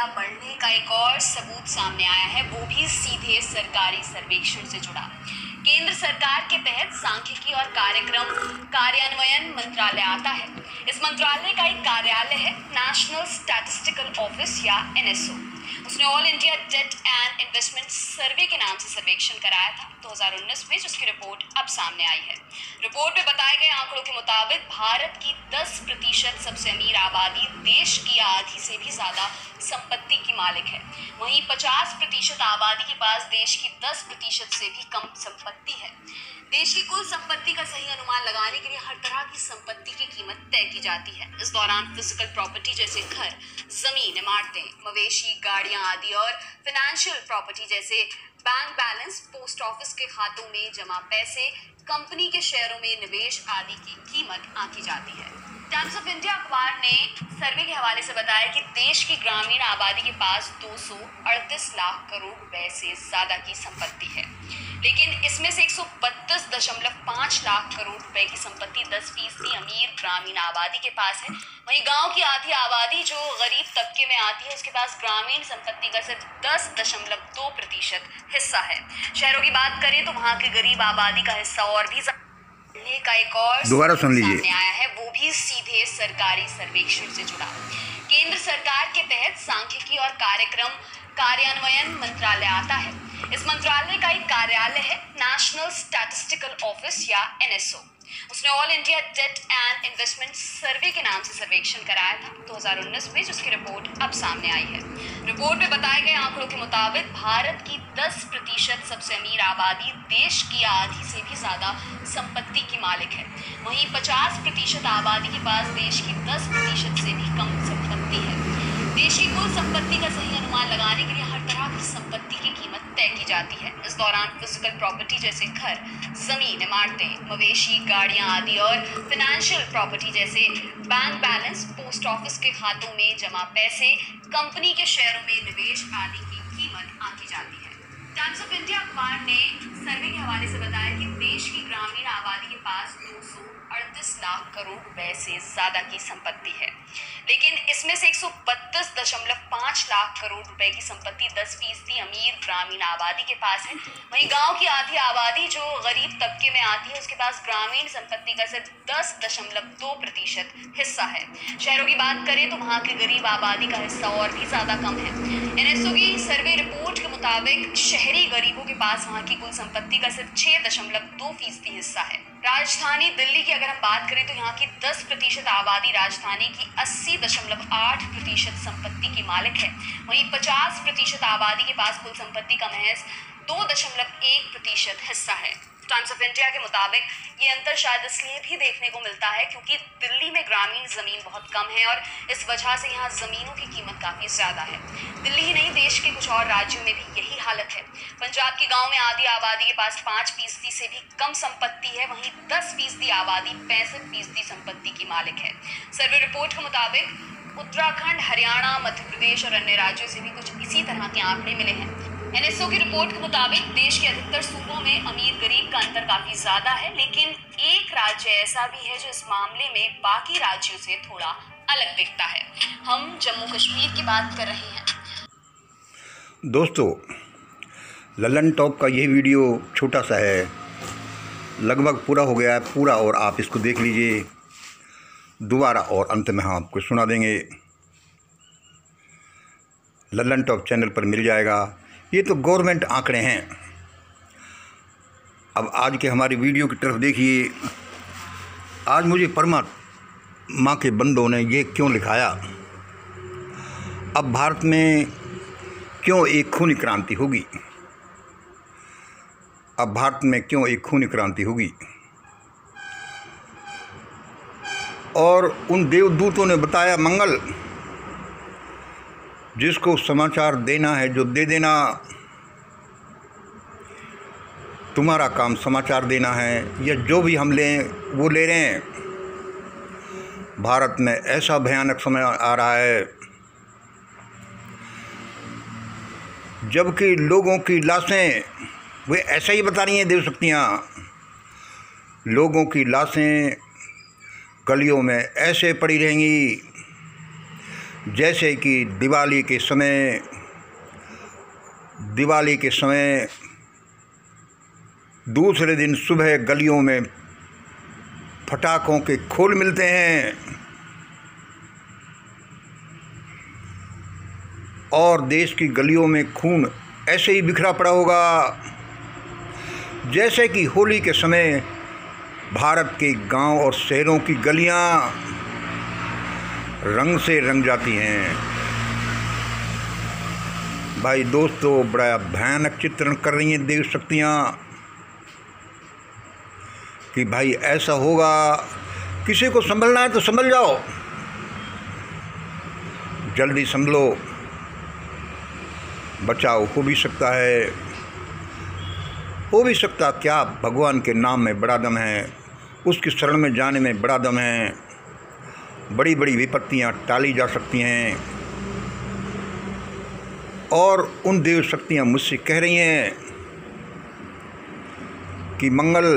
जनसंख्या बढ़ने का एक और सबूत सामने आया है, वो भी सीधे सरकारी सर्वेक्षण से जुड़ा। केंद्र सरकार के तहत सांख्यिकी और कार्यक्रम कार्यान्वयन मंत्रालय आता है। इस मंत्रालय का एक कार्यालय है नेशनल स्टैटिस्टिकल ऑफिस या NSO। उसने all India debt and investment survey के नाम से सर्वेक्षण कराया था 2019 में, जिसकी रिपोर्ट अब सामने आई है। रिपोर्ट में बताए गए आंकड़ों के मुताबिक भारत की 10% सबसे अमीर आबादी देश की आधी से भी ज्यादा संपत्ति की मालिक है। वहीं 50% आबादी के पास देश की 10% से भी कम संपत्ति है। देश की कुल संपत्ति का सही अनुमान लगाने के लिए हर तरह की संपत्ति की कीमत तय की जाती है। इस दौरान फिजिकल प्रॉपर्टी जैसे घर, जमीन, इमारतें, मवेशी, गाड़ियां आदि और फाइनेंशियल प्रॉपर्टी जैसे बैंक बैलेंस, पोस्ट ऑफिस के खातों में जमा पैसे, कंपनी के शेयरों में निवेश आदि की कीमत आंकी जाती है। टाइम्स ऑफ इंडिया अखबार ने सर्वे के हवाले से बताया कि देश की ग्रामीण आबादी के पास 238 लाख करोड़ रुपए से ज्यादा की संपत्ति है, लेकिन इसमें से 132.5 लाख करोड़ रुपए की संपत्ति 10% अमीर ग्रामीण आबादी के पास है। वहीं गांव की आधी आबादी जो गरीब तबके में आती है, उसके पास ग्रामीण संपत्ति का सिर्फ 10.2% हिस्सा है। शहरों की बात करें तो वहां की गरीब आबादी का हिस्सा और भी का एक और दोबारा सुन लीजिए सामने आया है, वो भी सीधे सरकारी सर्वेक्षण से जुड़ा। केंद्र सरकार के तहत सांख्यिकी और कार्यक्रम कार्यान्वयन मंत्रालय आता है। इस मंत्रालय का एक कार्यालय है नेशनल स्टैटिस्टिकल ऑफिस या NSO। उसने all India debt and investment survey के नाम से सर्वेक्षण कराया था 2019 में, जिसकी रिपोर्ट अब सामने आई है। रिपोर्ट में बताए गए आंकड़ों के मुताबिक भारत की 10% सबसे अमीर आबादी देश की आधी से भी ज्यादा संपत्ति की मालिक है। वहीं 50% आबादी के पास देश की 10% से भी कम संपत्ति है। देश की कुल संपत्ति का सही अनुमान लगाने के लिए हर तरह की संपत्ति की कीमत तय की जाती है। इस दौरान फिजिकल प्रॉपर्टी जैसे घर, जमीन, इमारतें, मवेशी, गाड़ियां आदि और फाइनेंशियल प्रॉपर्टी जैसे बैंक बैलेंस, पोस्ट ऑफिस के खातों में जमा पैसे, कंपनी के शेयरों में निवेश आदि की कीमत आंकी जाती है। टाइम्स ऑफ इंडिया अखबार ने सर्वे के हवाले से बताया कि देश की ग्रामीण आबादी के पास 238 लाख करोड़ रुपए से ज्यादा की संपत्ति है, लेकिन इसमें से 132.5 लाख करोड़ रुपए की संपत्ति 10% अमीर ग्रामीण आबादी के पास है। वहीं गांव की आधी आबादी जो गरीब तबके में आती है, उसके पास ग्रामीण संपत्ति का सिर्फ 10.2% हिस्सा है। शहरों की बात करें तो वहां की गरीब आबादी का हिस्सा और भी ज्यादा कम है। NSO की सर्वे रिपोर्ट के मुताबिक शहरी गरीबों के पास वहां की कुल संपत्ति का सिर्फ 6.2% हिस्सा है। राजधानी दिल्ली की अगर हम बात करें तो यहाँ की 10% आबादी राजधानी की 80.8% संपत्ति की मालिक है। वहीं 50% आबादी के पास कुल संपत्ति का महज 2.1% हिस्सा है। टाइम्स ऑफ इंडिया के मुताबिक ये अंतर शायद इसलिए भी देखने को मिलता है क्योंकि दिल्ली में ग्रामीण जमीन बहुत कम है और इस वजह से यहाँ जमीनों की कीमत काफी ज्यादा है। दिल्ली ही नहीं, देश के कुछ और राज्यों में भी यही हालत है। पंजाब के गांव में आधी आबादी के पास 5% से भी कम संपत्ति है, वहीं 10% आबादी 65% संपत्ति की मालिक है। सर्वे रिपोर्ट के मुताबिक उत्तराखंड, हरियाणा, मध्य प्रदेश और अन्य राज्यों से भी कुछ इसी तरह के आंकड़े मिले हैं। NSO की रिपोर्ट के मुताबिक देश के अधिकतर सूबों में अमीर गरीब का अंतर काफी ज्यादा है, लेकिन एक राज्य ऐसा भी है जो इस मामले में बाकी राज्यों से थोड़ा अलग दिखता है। हम जम्मू कश्मीर की बात कर रहे हैं। दोस्तों, ललन टॉप का यही वीडियो छोटा सा है, लगभग पूरा हो गया है पूरा, और आप इसको देख लीजिए दोबारा और अंत में हम आपको सुना देंगे। ललन टॉप चैनल पर मिल जाएगा। ये तो गवर्नमेंट आंकड़े हैं। अब आज के हमारी वीडियो की तरफ देखिए। आज मुझे परमात्मा के बंदों ने ये क्यों लिखाया, अब भारत में क्यों एक खूनी क्रांति होगी, अब भारत में क्यों एक खूनी क्रांति होगी। और उन देवदूतों ने बताया मंगल, जिसको समाचार देना है जो दे देना, तुम्हारा काम समाचार देना है, या जो भी हम लें वो ले रहे हैं। भारत में ऐसा भयानक समय आ रहा है जबकि लोगों की लाशें वे ऐसा ही बता रही हैं देवशक्तियाँ, लोगों की लाशें गलियों में ऐसे पड़ी रहेंगी जैसे कि दिवाली के समय दूसरे दिन सुबह गलियों में पटाखों के खोल मिलते हैं और देश की गलियों में खून ऐसे ही बिखरा पड़ा होगा जैसे कि होली के समय भारत के गांव और शहरों की गलियां रंग से रंग जाती हैं। भाई दोस्तों, बड़ा भयानक चित्रण कर रही हैं देव शक्तियाँ कि भाई ऐसा होगा। किसी को संभलना है तो संभल जाओ, जल्दी संभलो, बचाव हो भी सकता है, हो भी सकता क्या। भगवान के नाम में बड़ा दम है, उसकी शरण में जाने में बड़ा दम है। बड़ी बड़ी विपत्तियां टाली जा सकती हैं और उन देव शक्तियां मुझसे कह रही हैं कि मंगल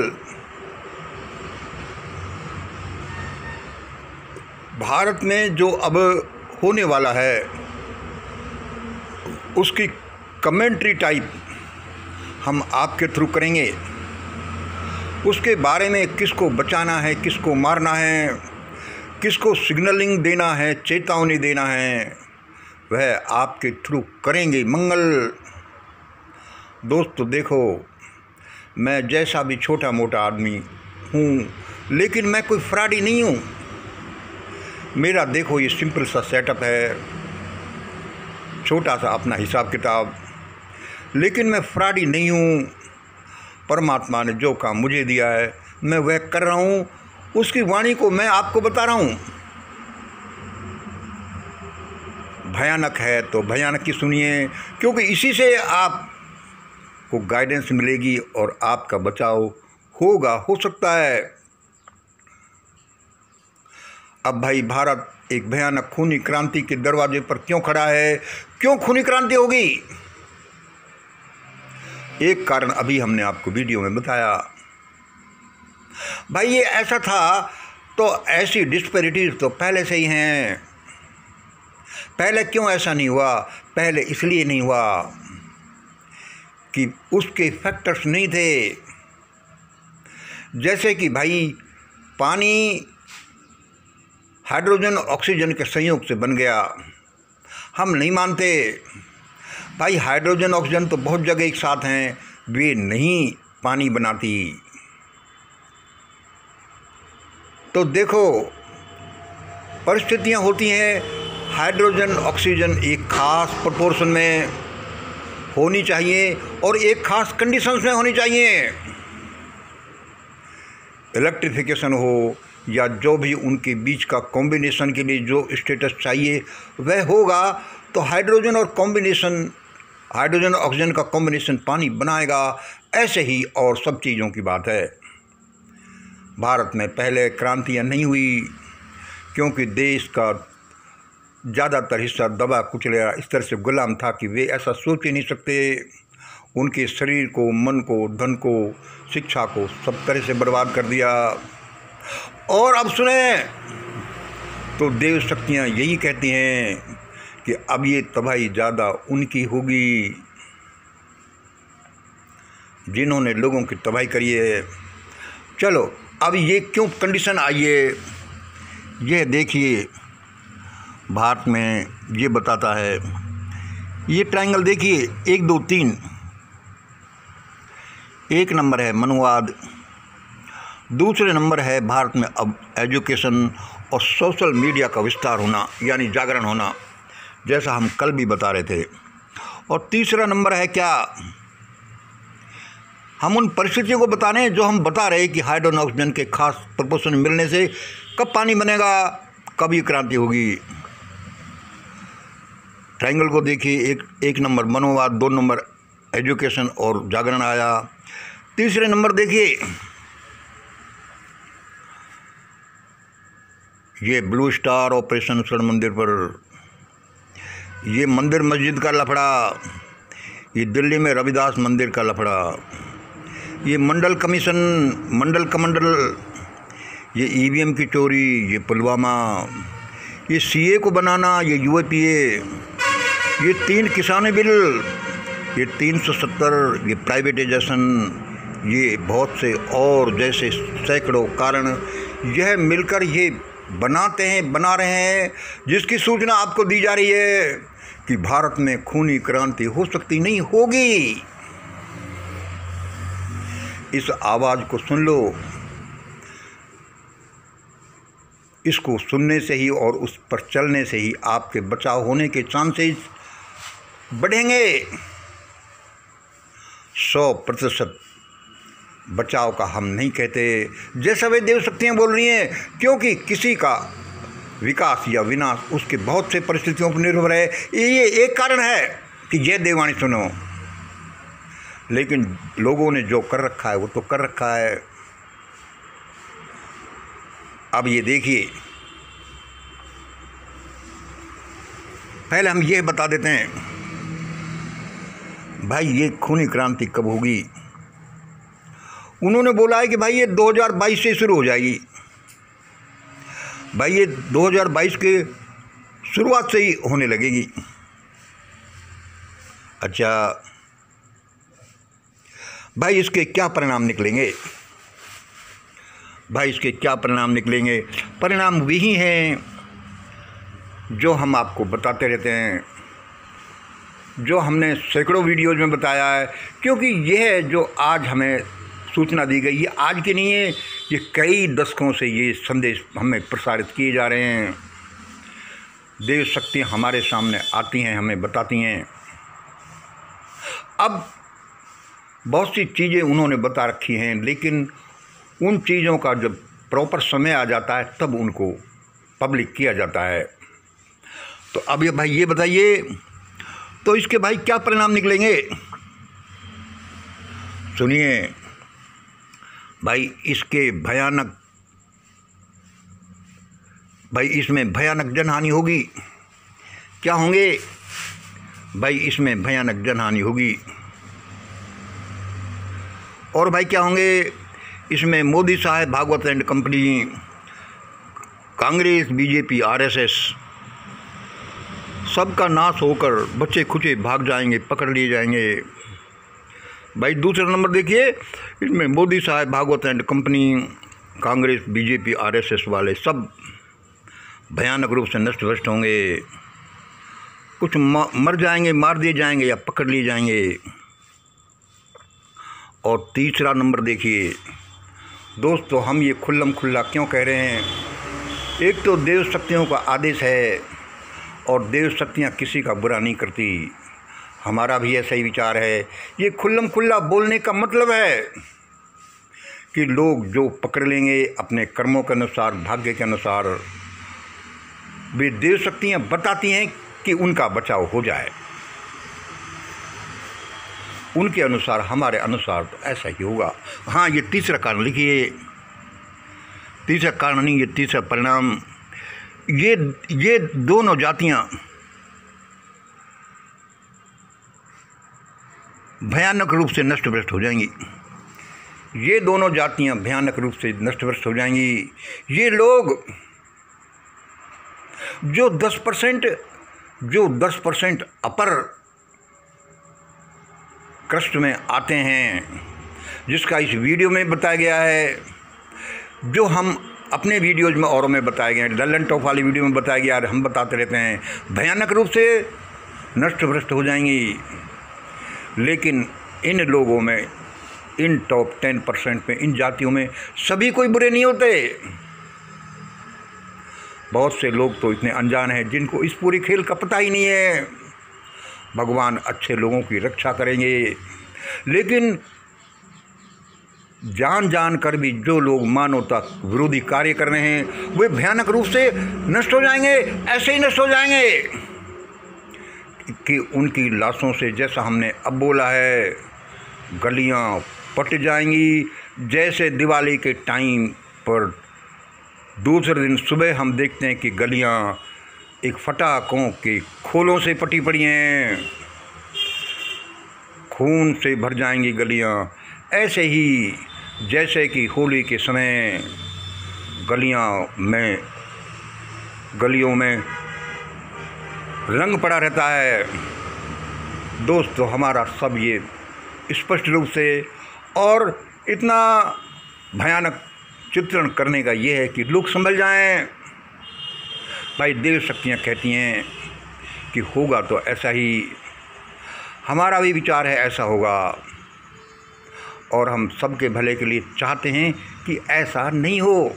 भारत में जो अब होने वाला है उसकी कमेंट्री टाइप हम आपके थ्रू करेंगे। उसके बारे में किसको बचाना है, किसको मारना है, किसको सिग्नलिंग देना है, चेतावनी देना है, वह आपके थ्रू करेंगे। मंगल दोस्तों देखो, मैं जैसा भी छोटा मोटा आदमी हूँ लेकिन मैं कोई फ्रॉडी नहीं हूँ। मेरा देखो ये सिंपल सा सेटअप है, छोटा सा अपना हिसाब किताब, लेकिन मैं फ्रॉडी नहीं हूँ। परमात्मा ने जो काम मुझे दिया है मैं वह कर रहा हूँ, उसकी वाणी को मैं आपको बता रहा हूँ। भयानक है तो भयानक की सुनिए, क्योंकि इसी से आपको गाइडेंस मिलेगी और आपका बचाव होगा, हो सकता है। अब भाई भारत एक भयानक खूनी क्रांति के दरवाजे पर क्यों खड़ा है? क्यों खूनी क्रांति होगी? एक कारण अभी हमने आपको वीडियो में बताया। भाई ये ऐसा था तो ऐसी डिस्पैरिटीज तो पहले से ही हैं। पहले क्यों ऐसा नहीं हुआ? पहले इसलिए नहीं हुआ कि उसके फैक्टर्स नहीं थे। जैसे कि भाई पानी हाइड्रोजन ऑक्सीजन के संयोग से बन गया, हम नहीं मानते। भाई हाइड्रोजन ऑक्सीजन तो बहुत जगह एक साथ हैं, वे नहीं पानी बनाती। तो देखो परिस्थितियां होती हैं, हाइड्रोजन ऑक्सीजन एक खास प्रोपोर्शन में होनी चाहिए और एक खास कंडीशंस में होनी चाहिए। इलेक्ट्रिफिकेशन हो या जो भी उनके बीच का कॉम्बिनेशन के लिए जो स्टेटस चाहिए वह होगा, तो हाइड्रोजन ऑक्सीजन का कॉम्बिनेशन पानी बनाएगा। ऐसे ही और सब चीज़ों की बात है। भारत में पहले क्रांतियाँ नहीं हुई क्योंकि देश का ज़्यादातर हिस्सा दबा कुचला इस तरह से गुलाम था कि वे ऐसा सोच ही नहीं सकते। उनके शरीर को, मन को, धन को, शिक्षा को सब तरह से बर्बाद कर दिया। और अब सुने तो देव शक्तियाँ यही कहती हैं कि अब ये तबाही ज़्यादा उनकी होगी जिन्होंने लोगों की तबाही करी है। चलो अब ये क्यों कंडीशन आई है यह देखिए। भारत में ये बताता है, ये ट्रायंगल देखिए 1 2 3। 1 नंबर है मनुवाद, दूसरे नंबर है भारत में अब एजुकेशन और सोशल मीडिया का विस्तार होना यानी जागरण होना, जैसा हम कल भी बता रहे थे। और तीसरा नंबर है क्या? हम उन परिस्थितियों को बता रहे हैं जो हम बता रहे हैं कि हाइड्रोजन ऑक्सीजन के खास प्रोपोर्शन मिलने से कब पानी बनेगा, कब ये क्रांति होगी। ट्रायंगल को देखिए, 1 नंबर मनोवाद, 2 नंबर एजुकेशन और जागरण आया। तीसरे नंबर देखिए ये ब्लू स्टार ऑपरेशन स्वर्ण मंदिर पर, ये मंदिर मस्जिद का लफड़ा, ये दिल्ली में रविदास मंदिर का लफड़ा, ये मंडल कमीशन, मंडल कमंडल, ये ईवीएम की चोरी, ये पुलवामा, ये सीए को बनाना, ये यूएपीए, ये 3 किसानी बिल, ये 370, ये प्राइवेटाइजेशन, ये बहुत से और जैसे सैकड़ों कारण यह मिलकर ये बना रहे हैं, जिसकी सूचना आपको दी जा रही है कि भारत में खूनी क्रांति हो सकती नहीं होगी। इस आवाज़ को सुन लो। इसको सुनने से ही और उस पर चलने से ही आपके बचाव होने के चांसेस बढ़ेंगे। 100% बचाव का हम नहीं कहते, जैसा वे देव शक्तियाँ बोल रही हैं, क्योंकि किसी का विकास या विनाश उसके बहुत से परिस्थितियों पर निर्भर है। ये एक कारण है कि ये देववाणी सुनो, लेकिन लोगों ने जो कर रखा है वो तो कर रखा है। अब ये देखिए, पहले हम ये बता देते हैं भाई ये खूनी क्रांति कब होगी। उन्होंने बोला है कि भाई ये 2022 से शुरू हो जाएगी। भाई ये 2022 के शुरुआत से ही होने लगेगी। अच्छा भाई इसके क्या परिणाम निकलेंगे? भाई इसके क्या परिणाम निकलेंगे? परिणाम वही हैं जो हम आपको बताते रहते हैं, जो हमने सैकड़ों वीडियोज़ में बताया है। क्योंकि यह जो आज हमें सूचना दी गई, ये आज की नहीं है, ये कई दशकों से ये संदेश हमें प्रसारित किए जा रहे हैं। देव शक्तियाँ हमारे सामने आती हैं, हमें बताती हैं। अब बहुत सी चीज़ें उन्होंने बता रखी हैं, लेकिन उन चीज़ों का जब प्रॉपर समय आ जाता है तब उनको पब्लिक किया जाता है। तो अब ये भाई ये बताइए, तो इसके भाई क्या परिणाम निकलेंगे? सुनिए भाई, इसमें भयानक जनहानि होगी। क्या होंगे भाई? इसमें भयानक जनहानि होगी। और भाई क्या होंगे? इसमें मोदी साहब, Bhagwat and company, Congress, BJP, RSS सबका नाश होकर बच्चे खुचे भाग जाएंगे, पकड़ लिए जाएंगे। भाई दूसरा नंबर देखिए, इसमें मोदी साहब, Bhagwat and company, Congress, BJP, RSS वाले सब भयानक रूप से नष्ट भ्रष्ट होंगे। कुछ मर जाएंगे, मार दिए जाएंगे या पकड़ लिए जाएंगे। और तीसरा नंबर देखिए दोस्तों, हम ये खुल्लम खुल्ला क्यों कह रहे हैं? एक तो देव शक्तियों का आदेश है और देव शक्तियाँ किसी का बुरा नहीं करती। हमारा भी ऐसा ही विचार है। ये खुल्लम खुल्ला बोलने का मतलब है कि लोग जो पकड़ लेंगे अपने कर्मों के अनुसार, भाग्य के अनुसार, वे देव शक्तियाँ बताती हैं कि उनका बचाव हो जाए। उनके अनुसार, हमारे अनुसार तो ऐसा ही होगा। हाँ, ये तीसरा कारण लिखिए, तीसरा कारण नहीं, ये तीसरा परिणाम। ये दोनों जातियाँ भयानक रूप से नष्ट भ्रष्ट हो जाएंगी। ये दोनों जातियाँ भयानक रूप से नष्ट भ्रष्ट हो जाएंगी। ये लोग जो 10% अपर क्रस्ट में आते हैं, जिसका इस वीडियो में बताया गया है, जो हम अपने वीडियोज़ में औरों में बताए गए हैं, लल्लन टॉप वाली वीडियो में बताया गया, हम बताते रहते हैं, भयानक रूप से नष्ट भ्रष्ट हो जाएंगी। लेकिन इन लोगों में, इन टॉप 10% में, इन जातियों में सभी कोई बुरे नहीं होते। बहुत से लोग तो इतने अनजान हैं जिनको इस पूरी खेल का पता ही नहीं है। भगवान अच्छे लोगों की रक्षा करेंगे, लेकिन जान कर भी जो लोग मानवता विरोधी कार्य कर रहे हैं वे भयानक रूप से नष्ट हो जाएंगे। ऐसे ही नष्ट हो जाएंगे कि उनकी लाशों से, जैसा हमने अब बोला है, गलियां पट जाएंगी। जैसे दिवाली के टाइम पर दूसरे दिन सुबह हम देखते हैं कि गलियां एक फटाकों के खोलों से पटी पड़ी हैं, खून से भर जाएंगी गलियां। ऐसे ही जैसे कि होली के समय गलियां में गलियों में रंग पड़ा रहता है। दोस्तों, हमारा सब ये स्पष्ट रूप से और इतना भयानक चित्रण करने का ये है कि लोग संभल जाएं। भाई, देव शक्तियाँ कहती हैं कि होगा तो ऐसा ही, हमारा भी विचार है ऐसा होगा, और हम सबके भले के लिए चाहते हैं कि ऐसा नहीं हो।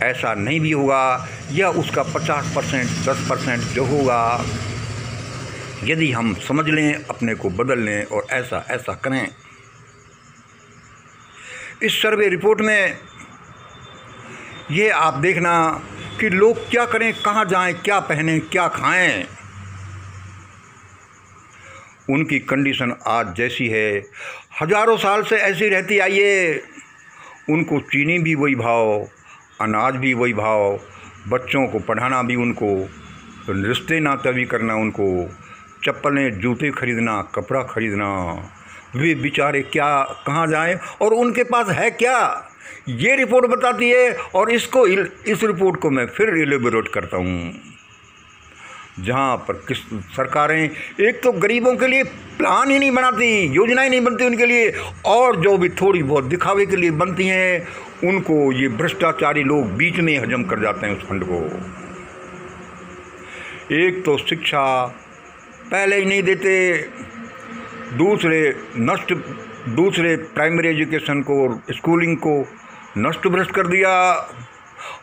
ऐसा नहीं भी होगा, या उसका 50%, 10% जो होगा, यदि हम समझ लें, अपने को बदल लें और ऐसा करें। इस सर्वे रिपोर्ट में ये आप देखना कि लोग क्या करें, कहाँ जाएं, क्या पहनें, क्या खाएं। उनकी कंडीशन आज जैसी है, हजारों साल से ऐसी रहती आई है। उनको चीनी भी वही भाव, अनाज भी वही भाव, बच्चों को पढ़ाना भी उनको, रिश्ते नाते भी करना उनको, चप्पलें जूते खरीदना, कपड़ा खरीदना। वे बेचारे क्या कहाँ जाएं, और उनके पास है क्या, ये रिपोर्ट बताती है। और इस रिपोर्ट को मैं फिर एलेबोरेट करता हूँ, जहाँ पर किस सरकारें एक तो गरीबों के लिए प्लान ही नहीं बनाती, योजनाएं नहीं बनती उनके लिए, और जो भी थोड़ी बहुत दिखावे के लिए बनती हैं, उनको ये भ्रष्टाचारी लोग बीच में हजम कर जाते हैं उस फंड को। एक तो शिक्षा पहले ही नहीं देते, दूसरे प्राइमरी एजुकेशन को, स्कूलिंग को नष्ट भ्रष्ट कर दिया।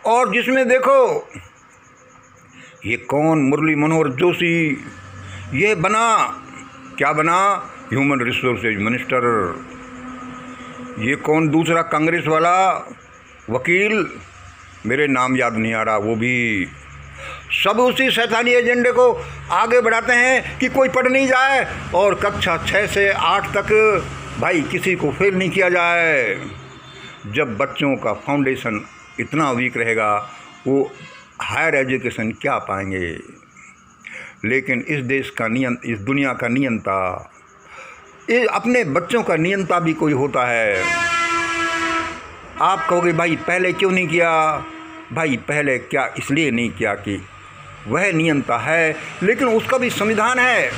और जिसमें देखो ये कौन, मुरली मनोहर जोशी, ये बना, क्या बना, ह्यूमन रिसोर्सेज मिनिस्टर। ये कौन, दूसरा कांग्रेस वाला वकील, मेरे नाम याद नहीं आ रहा, वो भी सब उसी शैतानी एजेंडे को आगे बढ़ाते हैं कि कोई पढ़ नहीं जाए, और कक्षा 6 से 8 तक भाई किसी को फेल नहीं किया जाए। जब बच्चों का फाउंडेशन इतना वीक रहेगा, वो हायर एजुकेशन क्या पाएंगे। लेकिन इस देश का इस दुनिया का नियंता, अपने बच्चों का नियंता भी कोई होता है। आप कहोगे भाई पहले क्यों नहीं किया, भाई पहले क्या इसलिए नहीं किया कि वह नियंता है, लेकिन उसका भी संविधान है,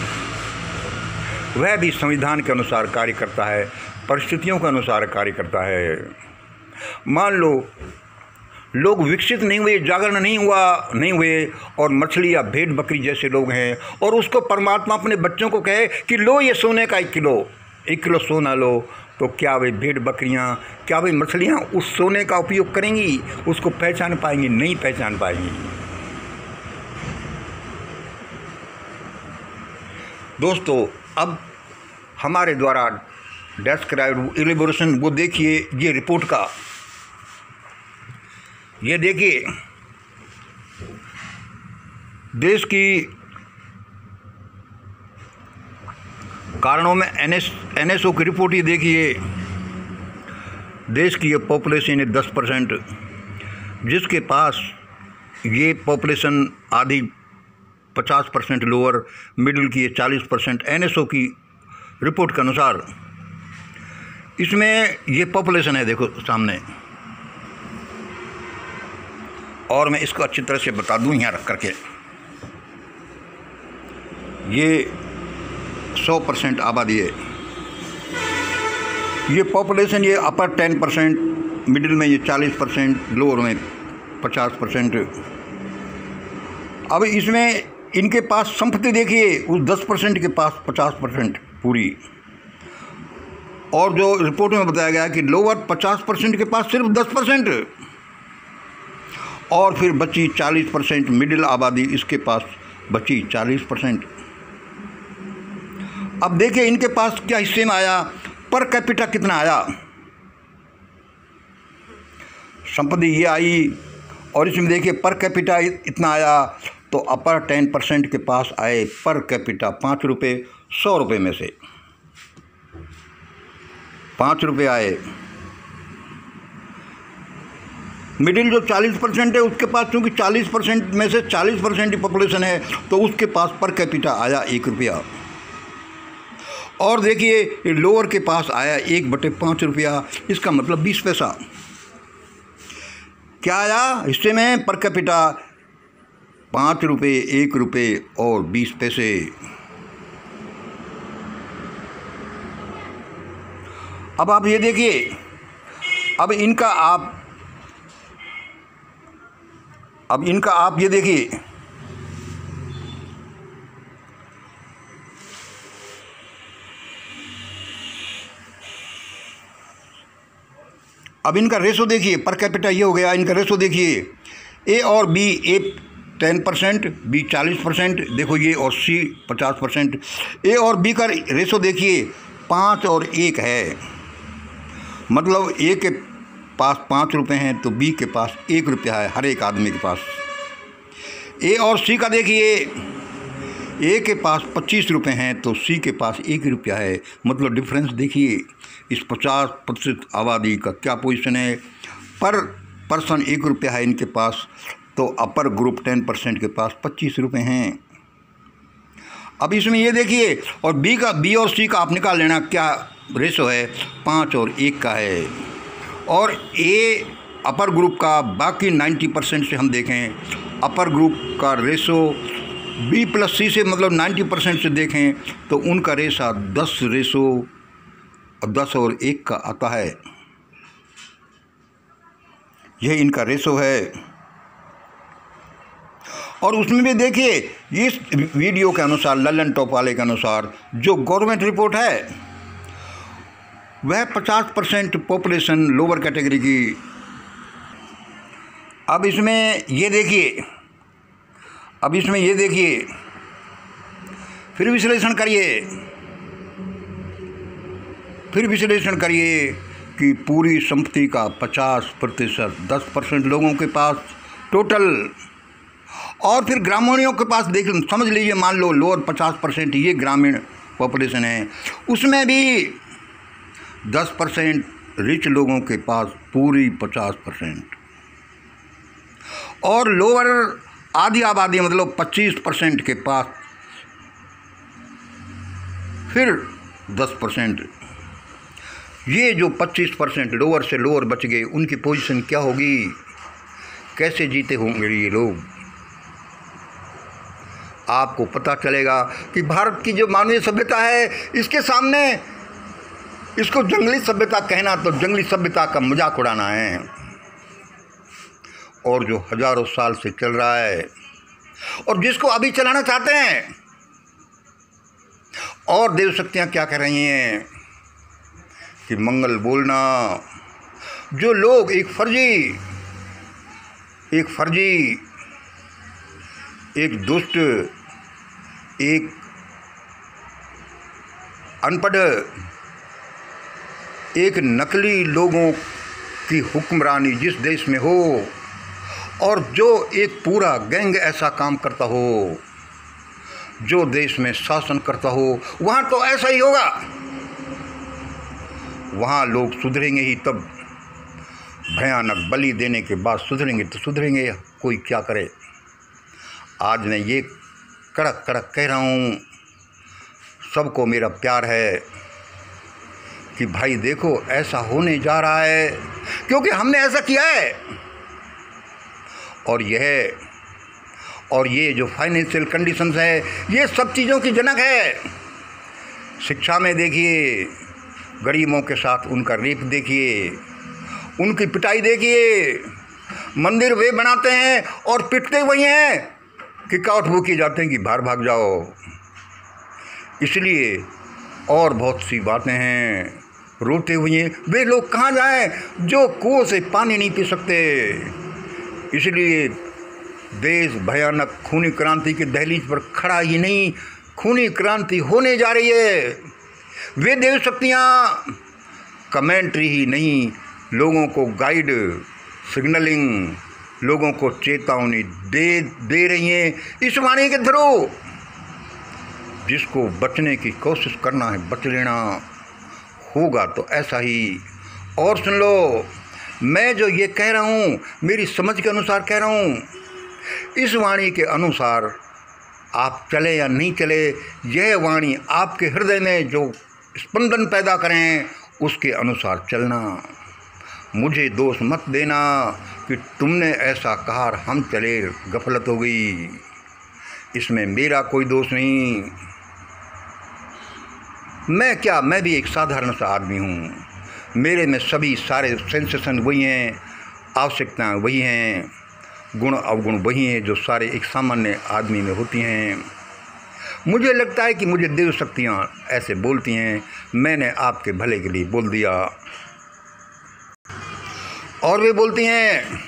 वह भी संविधान के अनुसार कार्य करता है, परिस्थितियों के अनुसार कार्य करता है। मान लो लोग विकसित नहीं हुए, जागरण नहीं हुए, और मछली या भेड़ बकरी जैसे लोग हैं, और उसको परमात्मा अपने बच्चों को कहे कि लो ये सोने का 1 किलो सोना लो, तो क्या वे भेड़ बकरियां, क्या वे मछलियां उस सोने का उपयोग करेंगी, उसको पहचान पाएंगी? नहीं पहचान पाएंगी। दोस्तों, अब हमारे द्वारा डिस्क्राइब्ड एलिबोरेशन वो देखिए, ये रिपोर्ट का, ये देखिए देश की कारणों में NSO की रिपोर्ट ही देखिए। देश की ये पॉपुलेशन है 10%, जिसके पास ये पॉपुलेशन आधी 50% लोअर मिडिल की है 40%। NSO की रिपोर्ट के अनुसार इसमें ये पॉपुलेशन है, देखो सामने, और मैं इसको अच्छी तरह से बता दूं यहाँ रख करके। ये 100% आबादी है, ये पॉपुलेशन, ये अपर 10%, मिडिल में ये 40%, लोअर में 50%। अब इसमें इनके पास संपत्ति देखिए, उस 10% के पास 50% पूरी, और जो रिपोर्ट में बताया गया कि लोअर 50% के पास सिर्फ 10%, और फिर बची 40%, मिडिल आबादी इसके पास बची 40%। अब देखिए इनके पास क्या हिस्से में आया, पर कैपिटा कितना आया, संपत्ति ये आई, और इसमें देखिए पर कैपिटा इतना आया। तो अपर 10% के पास आए पर कैपिटा 5 रुपये, 100 रुपये में से 5 रुपये आए। मिडिल जो 40% है उसके पास, चूँकि 40% में से 40% की पॉपुलेशन है, तो उसके पास पर कैपिटा आया 1 रुपया। और देखिए लोअर के पास आया 1/5 रुपया, इसका मतलब 20 पैसा। क्या आया हिस्से में पर कैपिटा? 5 रुपये, 1 रुपये और 20 पैसे। अब आप ये देखिए, अब इनका आप ये देखिए, अब इनका रेशो देखिए, पर कैपिटा ये हो गया। इनका रेशो देखिए, ए और बी, ए 10%, बी 40%, देखो ये, और सी 50%। ए और बी का रेशो देखिए 5 और 1 है, मतलब ए के पास 5 रुपये हैं तो बी के पास 1 रुपया है, हर एक आदमी के पास। ए और सी का देखिए, ए के पास 25 रुपये हैं तो सी के पास 1 रुपया है, मतलब डिफरेंस देखिए। इस 50% आबादी का क्या पोजीशन है। पर पर्सन 1 रुपया है इनके पास, तो अपर ग्रुप 10% के पास 25 रुपये हैं। अब इसमें ये देखिए, और बी और सी का आप निकाल लेना क्या रेशो है, 5 और 1 का है। और ए अपर ग्रुप का, बाकी 90% से हम देखें अपर ग्रुप का रेशो बी प्लस सी से, मतलब 90% से देखें तो उनका रेशा 10 और 1 का आता है। यह इनका रेशो है। और उसमें भी देखिए, इस वीडियो के अनुसार, लल्लन टॉप वाले के अनुसार, जो गवर्नमेंट रिपोर्ट है वह 50% पॉपुलेशन लोअर कैटेगरी की। अब इसमें ये देखिए, फिर विश्लेषण करिए कि पूरी संपत्ति का 50%, 10% लोगों के पास टोटल, और फिर ग्रामीणों के पास देख समझ लीजिए, मान लो लोअर 50% ये ग्रामीण पॉपुलेशन है, उसमें भी 10% रिच लोगों के पास पूरी 50%, और लोअर आधी आबादी मतलब 25% के पास फिर 10%। ये जो 25% लोअर से लोअर बच गए, उनकी पोजीशन क्या होगी, कैसे जीते होंगे ये लोग। आपको पता चलेगा कि भारत की जो मानवीय सभ्यता है, इसके सामने इसको जंगली सभ्यता कहना तो जंगली सभ्यता का मजाक उड़ाना है। और जो हजारों साल से चल रहा है, और जिसको अभी चलाना चाहते हैं, और देव शक्तियाँ क्या कह रही हैं कि मंगल बोलना। जो लोग एक फर्जी, एक दुष्ट, एक अनपढ़, एक नकली लोगों की हुक्मरानी जिस देश में हो, और जो एक पूरा गैंग ऐसा काम करता हो, जो देश में शासन करता हो, वहाँ तो ऐसा ही होगा। वहाँ लोग सुधरेंगे ही तब, भयानक बलि देने के बाद सुधरेंगे तो सुधरेंगे, कोई क्या करे। आज मैं ये कड़क कह रहा हूँ, सबको मेरा प्यार है कि भाई देखो ऐसा होने जा रहा है, क्योंकि हमने ऐसा किया है। और ये जो फाइनेंशियल कंडीशंस है, ये सब चीज़ों की जनक है। शिक्षा में देखिए, गरीबों के साथ उनका रेप देखिए, उनकी पिटाई देखिए। मंदिर वे बनाते हैं और पिटते वही हैं कि काट वो किए जाते हैं कि बाहर भाग जाओ। इसलिए और बहुत सी बातें हैं, रोते हुए वे लोग कहाँ जाएं जो कुओं से पानी नहीं पी सकते। इसलिए देश भयानक खूनी क्रांति की दहलीज पर खड़ा ही नहीं, खूनी क्रांति होने जा रही है। वे देव शक्तियाँ कमेंट्री ही नहीं, लोगों को गाइड, सिग्नलिंग, लोगों को चेतावनी दे रही हैं इस वाणी के थ्रू। जिसको बचने की कोशिश करना है, बच लेना होगा तो ऐसा ही। और सुन लो, मैं जो ये कह रहा हूँ मेरी समझ के अनुसार कह रहा हूँ। इस वाणी के अनुसार आप चले या नहीं चले, यह वाणी आपके हृदय में जो स्पंदन पैदा करें उसके अनुसार चलना। मुझे दोष मत देना कि तुमने ऐसा कहा हम चले, गफलत हो गई। इसमें मेरा कोई दोष नहीं। मैं भी एक साधारण सा आदमी हूँ। मेरे में सभी सारे सेंसेशन वही हैं, आवश्यकताएं वही हैं, गुण अवगुण वही हैं जो सारे एक सामान्य आदमी में होती हैं। मुझे लगता है कि मुझे देव शक्तियाँ ऐसे बोलती हैं, मैंने आपके भले के लिए बोल दिया। और वे बोलती हैं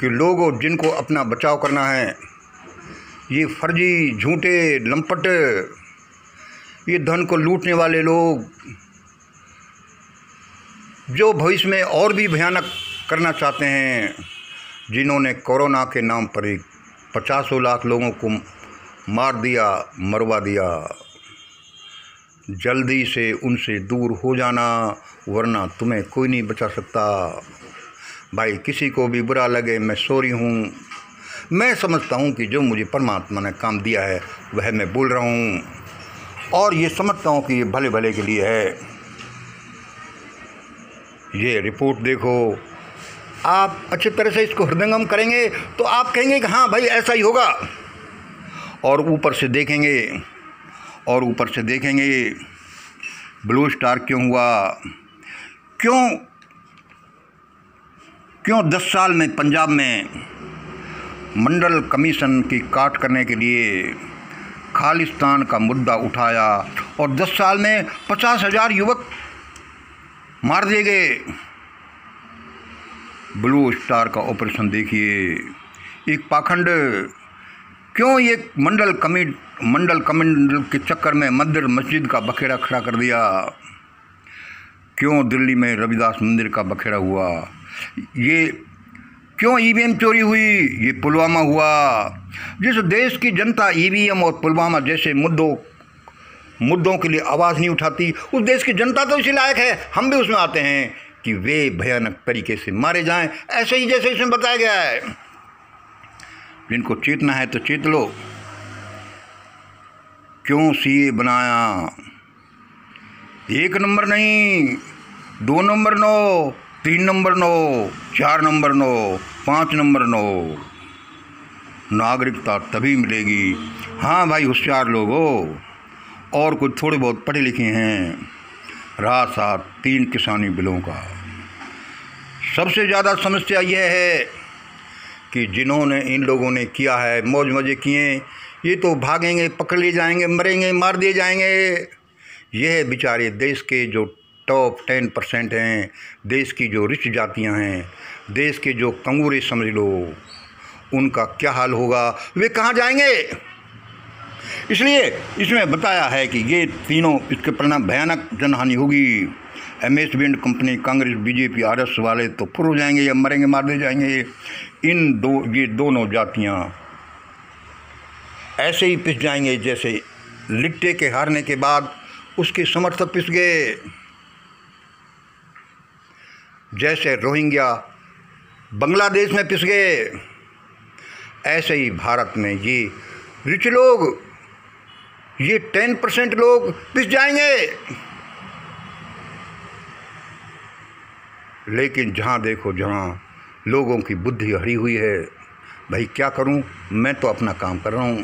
कि लोगों जिनको अपना बचाव करना है, ये फर्जी झूठे लंपट, ये धन को लूटने वाले लोग जो भविष्य में और भी भयानक करना चाहते हैं, जिन्होंने कोरोना के नाम पर 50 लाख लोगों को मार दिया, मरवा दिया, जल्दी से उनसे दूर हो जाना, वरना तुम्हें कोई नहीं बचा सकता। भाई किसी को भी बुरा लगे, मैं सॉरी हूँ। मैं समझता हूँ कि जो मुझे परमात्मा ने काम दिया है वह मैं बोल रहा हूँ, और ये समझता हूँ कि ये भले भले के लिए है। ये रिपोर्ट देखो, आप अच्छी तरह से इसको हृदयंगम करेंगे तो आप कहेंगे कि हाँ भाई ऐसा ही होगा। और ऊपर से देखेंगे ब्लू स्टार क्यों हुआ, क्यों 10 साल में पंजाब में मंडल कमीशन की काट करने के लिए खालिस्तान का मुद्दा उठाया और 10 साल में 50,000 युवक मार दिए गए। ब्लू स्टार का ऑपरेशन देखिए, एक पाखंड क्यों ये मंडल कमिंडल के चक्कर में मंदिर मस्जिद का बखेड़ा खड़ा कर दिया, क्यों दिल्ली में रविदास मंदिर का बखेड़ा हुआ, ये क्यों ईवीएम चोरी हुई, ये पुलवामा हुआ। जिस देश की जनता ईवीएम और पुलवामा जैसे मुद्दों के लिए आवाज़ नहीं उठाती, उस देश की जनता तो इसी लायक है, हम भी उसमें आते हैं कि वे भयानक तरीके से मारे जाएं, ऐसे ही जैसे इसमें बताया गया है। जिनको चेतना है तो चेत लो। क्यों सीए बनाया, 1 नंबर नहीं, 2 number no, 3 number no, 4 number no, 5 number no. नागरिकता तभी मिलेगी, हाँ भाई होशियार लोग हो और कुछ थोड़े बहुत पढ़े लिखे हैं, रात साथ 3 किसानी बिलों का। सबसे ज़्यादा समस्या यह है कि जिन्होंने इन लोगों ने किया है, मौज मज़े किए, ये तो भागेंगे, पकड़ लिए जाएंगे, मरेंगे, मार दिए जाएंगे। यह बेचारे देश के जो टॉप 10% हैं, देश की जो रिच जातियां हैं, देश के जो कंगूरे समझ लो, उनका क्या हाल होगा, वे कहाँ जाएंगे। इसलिए इसमें बताया है कि ये तीनों इसके परिणाम भयानक जनहानि होगी। MS wind company, Congress, BJP, RS वाले तो फुर हो जाएंगे या मरेंगे, मार दिए जाएंगे। ये दोनों जातियां ऐसे ही पिस जाएंगे जैसे लिट्टे के हारने के बाद उसके समर्थक पिस गए, जैसे रोहिंग्या बांग्लादेश में पिस गए, ऐसे ही भारत में ये रिच लोग, ये 10% लोग पिस जाएंगे। लेकिन जहाँ देखो, जहाँ लोगों की बुद्धि हरी हुई है, भाई क्या करूं, मैं तो अपना काम कर रहा हूं,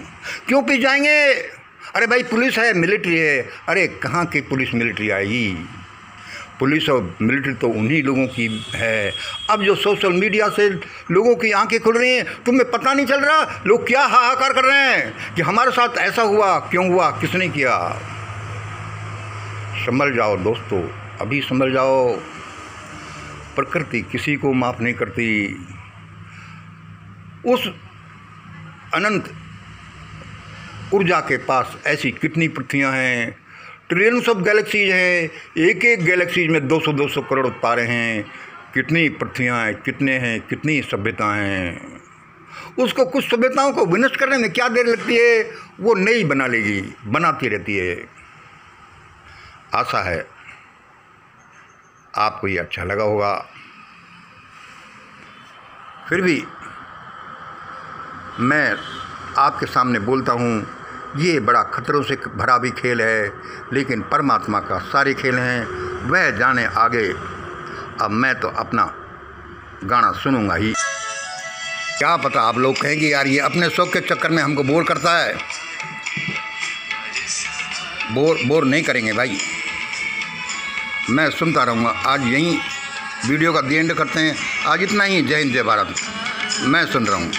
क्यों पिस जाएंगे। अरे भाई पुलिस है, मिलिट्री है, अरे कहाँ की पुलिस मिलिट्री आएगी। पुलिस और मिलिट्री तो उन्हीं लोगों की है। अब जो सोशल मीडिया से लोगों की आंखें खुल रही हैं, तुम्हें पता नहीं चल रहा लोग क्या हाहाकार कर रहे हैं कि हमारे साथ ऐसा हुआ, क्यों हुआ, किसने किया। संभल जाओ दोस्तों, अभी संभल जाओ। प्रकृति किसी को माफ़ नहीं करती। उस अनंत ऊर्जा के पास ऐसी कितनी पृथ्वियाँ हैं, ट्रिलियंस ऑफ गैलेक्सीज हैं, एक एक गैलेक्सीज में 200-200 करोड़ तारे हैं, कितनी पृथ्वियाँ हैं, कितने हैं, कितनी सभ्यताएं हैं। उसको कुछ सभ्यताओं को विनष्ट करने में क्या देर लगती है, वो नई बना लेगी, बनाती रहती है। आशा है आपको ये अच्छा लगा होगा। फिर भी मैं आपके सामने बोलता हूँ, ये बड़ा खतरों से भरा भी खेल है, लेकिन परमात्मा का सारे खेल हैं, वह जाने आगे। अब मैं तो अपना गाना सुनूंगा ही। क्या पता आप लोग कहेंगे यार ये अपने शौक के चक्कर में हमको बोर करता है। बोर नहीं करेंगे भाई, मैं सुनता रहूँगा। आज यहीं वीडियो का दी एंड करते हैं। आज इतना ही। जय हिंद जय भारत। मैं सुन रहा हूँ।